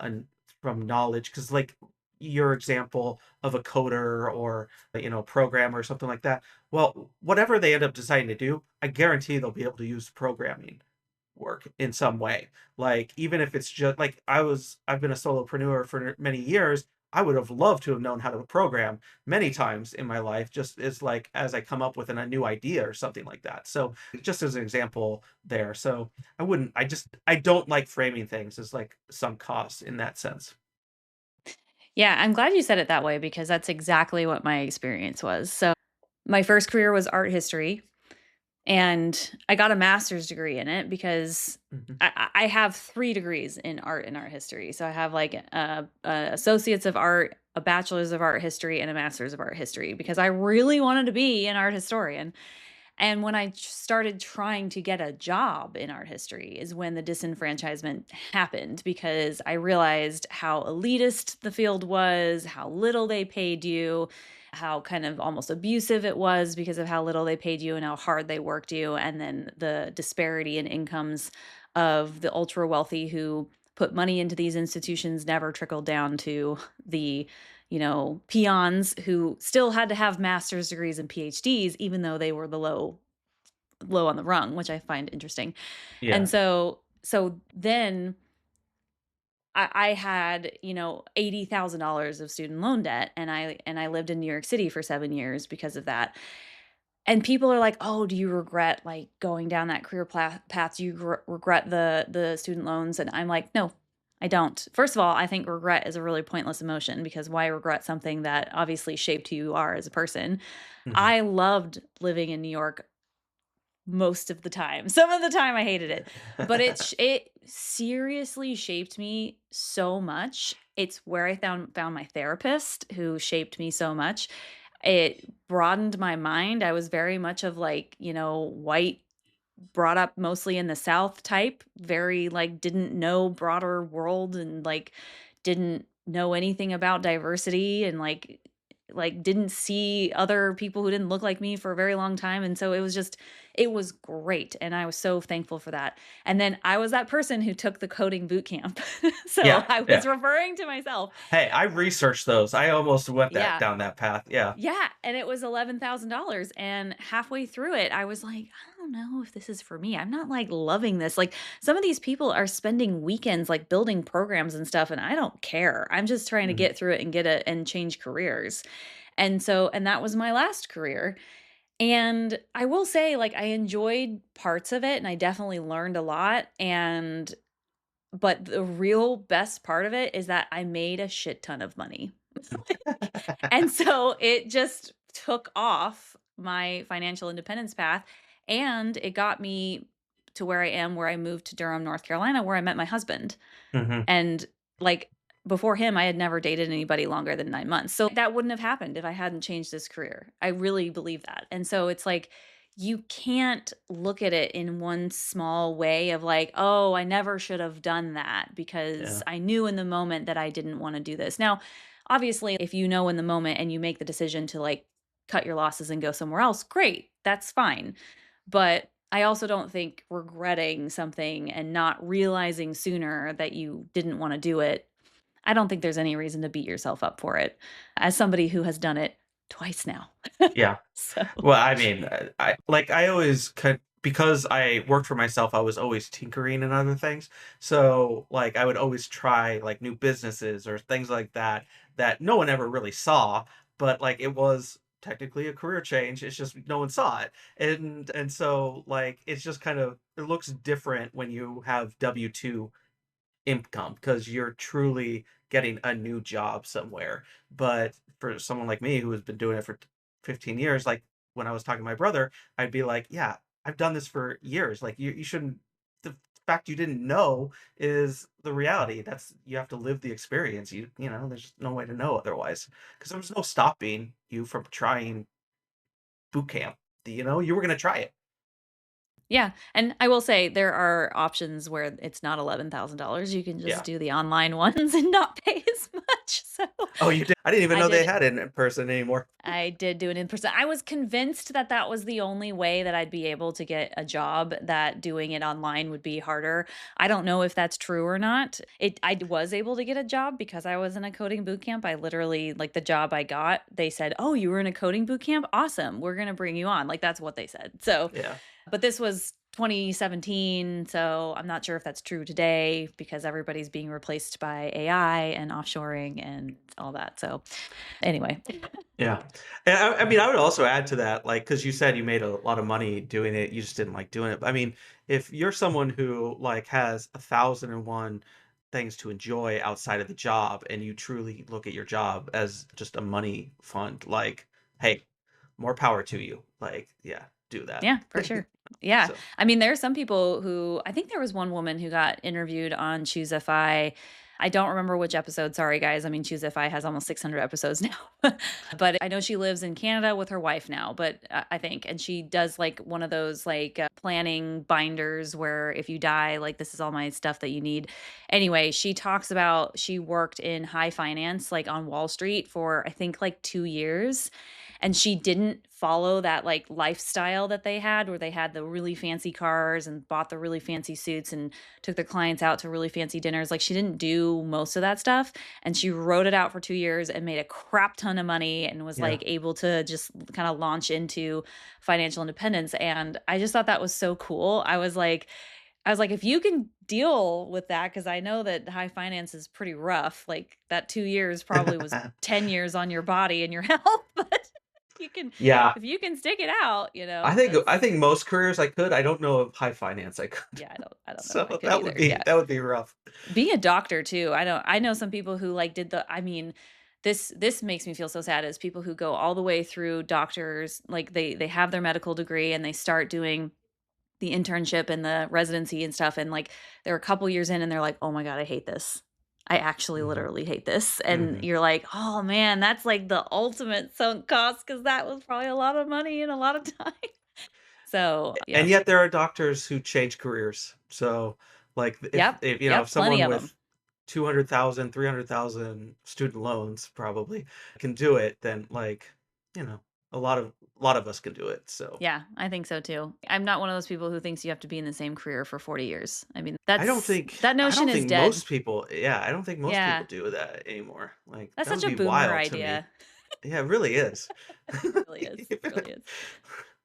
knowledge, because like your example of a coder or programmer or something like that, well, whatever they end up deciding to do, I guarantee they'll be able to use programming work in some way. Like, even if it's just like I've been a solopreneur for many years. I would have loved to have known how to program many times in my life, just as like as I come up with a new idea or something like that. So just as an example there. So I don't like framing things as like some costs in that sense. Yeah, I'm glad you said it that way because that's exactly what my experience was. So, my first career was art history, and I got a master's degree in it because Mhm. I have 3 degrees in art and art history. So I have like a associates of art, a bachelor's of art history, and a master's of art history because I really wanted to be an art historian. And when I started trying to get a job in art history is when the disenfranchisement happened because I realized how elitist the field was, how little they paid you, how kind of almost abusive it was because of how little they paid you and how hard they worked you, and then the disparity in incomes of the ultra wealthy who put money into these institutions never trickled down to the peons who still had to have master's degrees and PhDs, even though they were the low on the rung, which I find interesting. And Yeah. so then I had, $80,000 of student loan debt, and I lived in New York City for 7 years because of that. And people are like, "Oh, do you regret, like, going down that career path? Do you regret the student loans?" And I'm like, "No, I don't." First of all, I think regret is a really pointless emotion because why regret something that obviously shaped who you are as a person? Mhm. I loved living in New York most of the time. Some of the time I hated it, but it seriously shaped me so much. It's where I found my therapist who shaped me so much. It broadened my mind. I was very much of like, white, brought up mostly in the South type, very like didn't know broader world and like didn't know anything about diversity and like didn't see other people who didn't look like me for a very long time, and so it was great, and I was so thankful for that. And then I was that person who took the coding boot camp. So Yeah, I was yeah. referring to myself. Hey, I researched those. I almost went that Yeah. down that path. Yeah. Yeah, and it was $11,000, and halfway through it, I was like, "I don't know if this is for me. I'm not, like, loving this." Like, some of these people are spending weekends, like, building programs and stuff, and I don't care. I'm just trying to Mhm. get through it and get it and change careers. And that was my last career, and I will say, like, I enjoyed parts of it, and I definitely learned a lot, but the real best part of it is that I made a shit ton of money. And so it just took off my financial independence path, and it got me to where I am, where I moved to Durham, North Carolina, where I met my husband. Mhm. And, like, before him, I had never dated anybody longer than 9 months. So that wouldn't have happened if I hadn't changed this career. I really believe that. And so it's like, you can't look at it in one small way of like, "Oh, I never should have done that because Yeah. I knew in the moment that I didn't wanna do this." Now, obviously, if you know in the moment and you make the decision to, like, cut your losses and go somewhere else, great, that's fine. But I also don't think regretting something and not realizing sooner that you didn't wanna do it, I don't think there's any reason to beat yourself up for it, as somebody who has done it twice now. Yeah. So Well, I mean, I always could because I worked for myself, I was always tinkering and other things. So, like, I would always try like new businesses or things like that that no one ever really saw, but like it was technically a career change. It's just no one saw it. And so like it's just kind of it looks different when you have W-2 income because you're truly getting a new job somewhere. But for someone like me who has been doing it for 15 years, like when I was talking to my brother, I'd be like, yeah, I've done this for years. Like you shouldn't, the fact you didn't know is the reality. That's, you have to live the experience. There's no way to know otherwise because there was no stopping you from trying boot camp. You were going to try it. yeah, and I will say there are options where it's not $11,000, you can just Yeah. do the online ones and not pay as much, so Oh, you did. I didn't even I know they did had it in person anymore. I did do it in person. I was convinced that that was the only way that I'd be able to get a job, that doing it online would be harder. I don't know if that's true or not. I was able to get a job because I was in a coding boot camp. I literally, like, the job I got, they said, "Oh, you were in a coding boot camp? Awesome. We're gonna bring you on." Like, that's what they said. So, Yeah. but this was 2017, so I'm not sure if that's true today because everybody's being replaced by AI and offshoring and all that. So, anyway. Yeah. And I mean, I would also add to that, like, because you said you made a lot of money doing it, you just didn't like doing it. I mean, if you're someone who like has 1,001 things to enjoy outside of the job, and you truly look at your job as just a money fund, like, hey, more power to you. Like, yeah, do that. Yeah, for sure. Yeah. So, I mean, there are some people who I think there was one woman who got interviewed on Choose FI. I don't remember which episode. Sorry, guys. I mean, Choose FI has almost 600 episodes now. But I know she lives in Canada with her wife now, but I think, and she does like one of those like planning binders where if you die, like this is all my stuff that you need. Anyway, she talks about she worked in high finance, like on Wall Street for I think like 2 years, and she didn't follow that like lifestyle that they had where they had the really fancy cars and bought the really fancy suits and took their clients out to really fancy dinners. Like, she didn't do most of that stuff, and she wrote it out for 2 years and made a crap ton of money and was yeah. like able to just kind of launch into financial independence, and I just thought that was so cool. I was like, if you can deal with that, because I know that high finance is pretty rough. Like, that 2 years probably was 10 years on your body and your health, but you can, Yeah. if you can stick it out, I that's, think most careers I could. I don't know of high finance I could. yeah, I don't know if I So could either. Yeah. that would be rough. Being a doctor too, I know some people who like did the I mean, this makes me feel so sad, is people who go all the way through doctors, like they have their medical degree and they start doing the internship and the residency and stuff, and, like, they're a couple years in and they're like, "Oh my god, I hate this. I actually Mhm. literally hate this." And Mhm. you're like, "Oh, man, that's, like, the ultimate sunk cost because that was probably a lot of money and a lot of time." So, And yeah. yet there are doctors who change careers. So, like, Yep, if, if yep, plenty someone of them. with 200,000, 300,000 student loans probably can do it, then, like, you know, a lot of us can do it, so Yeah, I think so too. I'm not one of those people who thinks you have to be in the same career for 40 years. I mean, that I notion don't is think dead. most people yeah, I don't think most people Yeah. do that anymore. Like, That's that would such a be boomer wild to me. idea. Yeah, it really is. It really is. It really is.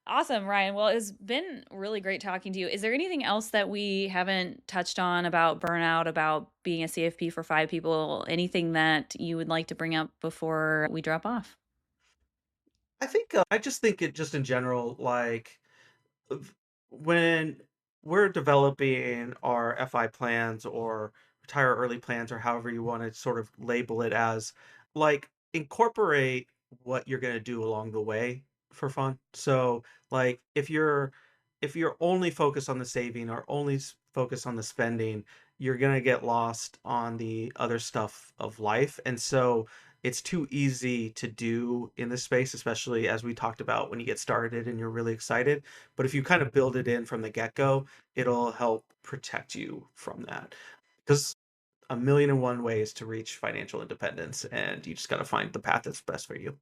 Awesome, Ryan. Well, it's been really great talking to you. Is there anything else that we haven't touched on about burnout, about being a CFP for 5 people? Anything that you would like to bring up before we drop off? I just think it just in general, like, of when we're developing our FI plans or retire early plans or however you want to sort of label it as, like, incorporate what you're going to do along the way for fun. So, like, if you're only focused on the saving or only focused on the spending, you're going to get lost on the other stuff of life. And so it's too easy to do in this space, especially as we talked about when you get started and you're really excited. But if you kind of build it in from the get-go, it'll help protect you from that. Because a million and one ways to reach financial independence, and you just got to find the path that's best for you.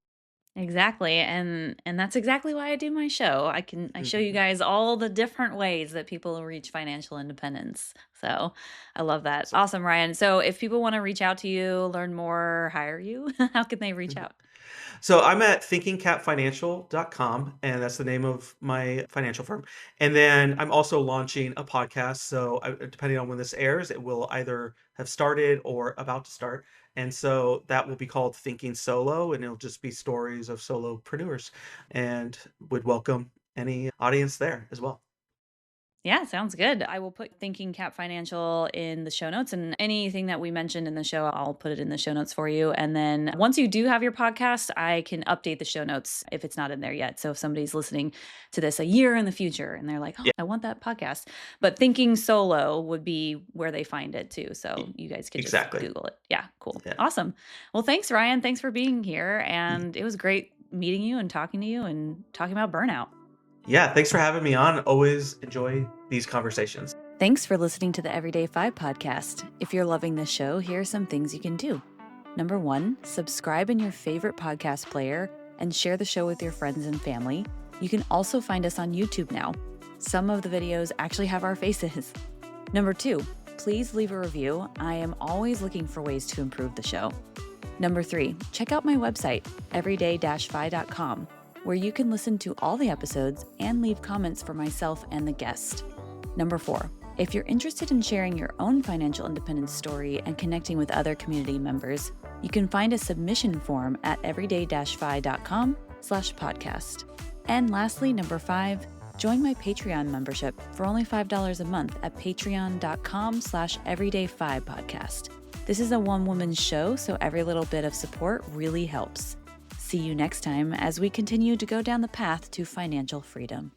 Exactly. And that's exactly why I do my show. I show you Mhm. guys all the different ways that people reach financial independence. So, I love that. Awesome. Awesome, Ryan. So, if people want to reach out to you, learn more, hire you, how can they reach out? So I'm at thinkingcapfinancial.com, and that's the name of my financial firm. And then I'm also launching a podcast. So depending on when this airs, it will either have started or about to start. And so that will be called Thinking Solo, and it'll just be stories of solopreneurs, and would welcome any audience there as well. Yeah, sounds good. I will put Thinking Cap Financial in the show notes, and anything that we mentioned in the show, I'll put it in the show notes for you. And then once you do have your podcast, I can update the show notes if it's not in there yet. So if somebody's listening to this a year in the future and they're like, "Oh, Yeah, I want that podcast." But Thinking Solo would be where they find it too. So e- you guys could just exactly. Google it. Yeah, cool. Yeah. Awesome. Well, thanks, Ryan. Thanks for being here. And it was great meeting you and talking to you and talking about burnout. Yeah. Thanks for having me on. Always enjoy these conversations. Thanks for listening to the Everyday 5 podcast. If you're loving this show, here are some things you can do. Number 1, subscribe in your favorite podcast player and share the show with your friends and family. You can also find us on YouTube now. Some of the videos actually have our faces. Number 2, please leave a review. I am always looking for ways to improve the show. Number 3, check out my website, everyday-fi.com, where you can listen to all the episodes and leave comments for myself and the guest. Number 4, if you're interested in sharing your own financial independence story and connecting with other community members, you can find a submission form at everyday-fi.com/podcast. And lastly, number 5, join my Patreon membership for only $5 a month at patreon.com/everyday5podcast. This is a one-woman show, so every little bit of support really helps. See you next time as we continue to go down the path to financial freedom.